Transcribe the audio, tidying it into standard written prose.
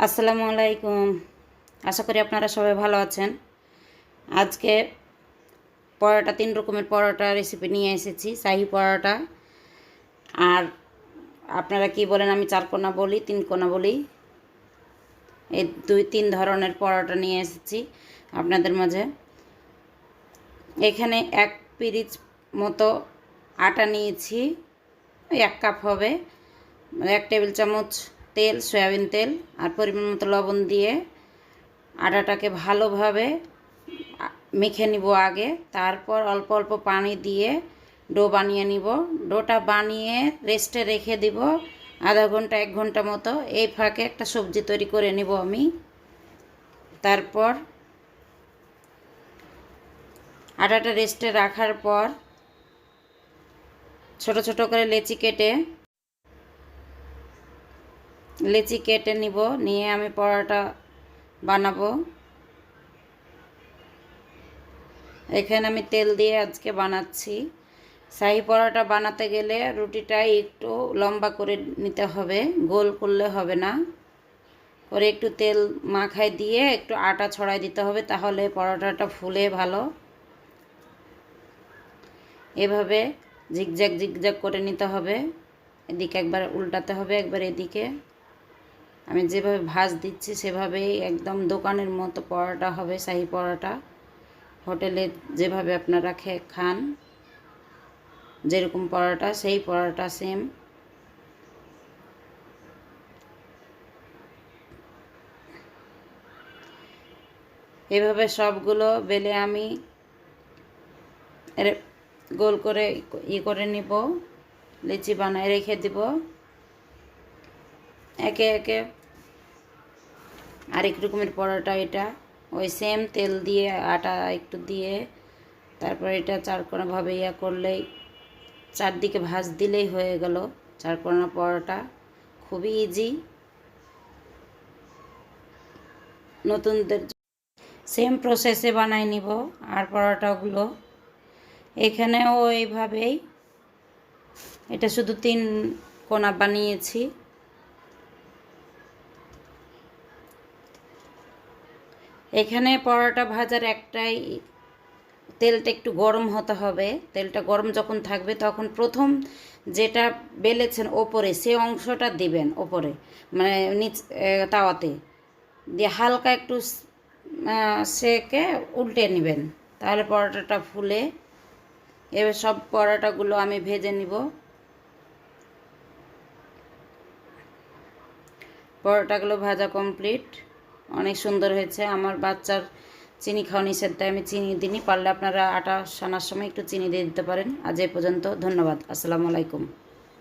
আসসালামু আলাইকুম। আশা করি আপনারা সবাই ভালো আছেন। আজকে পরোটা 3 রকমের পরোটা রেসিপি নিয়ে এসেছি। শাহী পরোটা, আর আপনারা কি বলেন, আমি 4 কোনা বলি, 3 কোনা বলি। এই 2-3 ধরনের পরোটা নিয়ে এসেছি আপনাদের মাঝে। এখানে 1 পিরিচ মতো আটা নিয়েছি, 1 কাপ হবে। 1 টেবিল চামচ তেল, সয়াবিন তেল আর পরিমাণ মতো লবণ দিয়ে আটাটাকে ভালোভাবে মেখে নিব আগে। তারপর অল্প অল্প পানি দিয়ে ডো বানিয়ে নিব। ডোটা বানিয়ে রেস্টে রেখে দিব আধা ঘন্টা 1 ঘন্টা মতো। এই ফাঁকে একটা সবজি তৈরি করে নিব আমি। তারপর আটাটা রেস্টে রাখার পর ছোট ছোট করে লেচি কেটে নিব। নিয়ে আমি পরোটা বানাবো। এখানে আমি তেল দিয়ে আজকে বানাচ্ছি। শাহী পরোটা বানাতে গেলে রুটিটা একটু লম্বা করে নিতে হবে, গোল করলে হবে না। করে একটু তেল মাখায় দিয়ে একটু আটা ছড়াই দিতে হবে, তাহলে পরোটাটা ফুলে ভালো। এভাবে জিগজ্যাগ জিগজ্যাগ করে নিতে হবে। এদিকে একবার উল্টাতে হবে, একবার এদিকে। আমি যেভাবে ভাঁজ দিচ্ছি সেভাবেই একদম দোকানের মতো পরোটা হবে। শাহী পরোটা হোটেলে যেভাবে আপনারা খান, যেরকম পরোটা সেই পরোটা সেম। এভাবে সবগুলো বেলে আমি গোল করে করে নিব, লিচি বানায় রেখে দিব। একে একে আরেক রকমের পরোটা, এটা ওই সেম তেল দিয়ে আটা একটু দিয়ে তারপর এটা চারকোনাভাবে করলেই, চারদিকে ভাঁজ দিলেই হয়ে গেল চারকোনা পরোটা। খুবই ইজি, নতুনদের সেম প্রসেসে বানাই নিব। আর পরোটাগুলো এখানেও এইভাবেই, এটা শুধু 3 কোনা বানিয়েছি। এখানে পরোটা ভাজার একটাই, তেলটা একটু গরম হতে হবে। তেলটা গরম যখন থাকবে তখন প্রথম যেটা বেলেছেন ওপরে, সে অংশটা দিবেন ওপরে, মানে নিচ তাওয়াতে দিয়ে হালকা একটু সেকে উল্টে নেবেন, তাহলে পরোটাটা ফুলে। এবার সব পরোটাগুলো আমি ভেজে নিব। পরোটাগুলো ভাজা কমপ্লিট, অনেক সুন্দর হয়েছে। আমার বাচ্চার চিনি খাওয়া নিষেধ, তাই আমি চিনি দিইনি। পারলে আপনারা আটা সানার সময় একটু চিনি দিয়ে দিতে পারেন। আজ এ পর্যন্ত, ধন্যবাদ। আসসালামু আলাইকুম।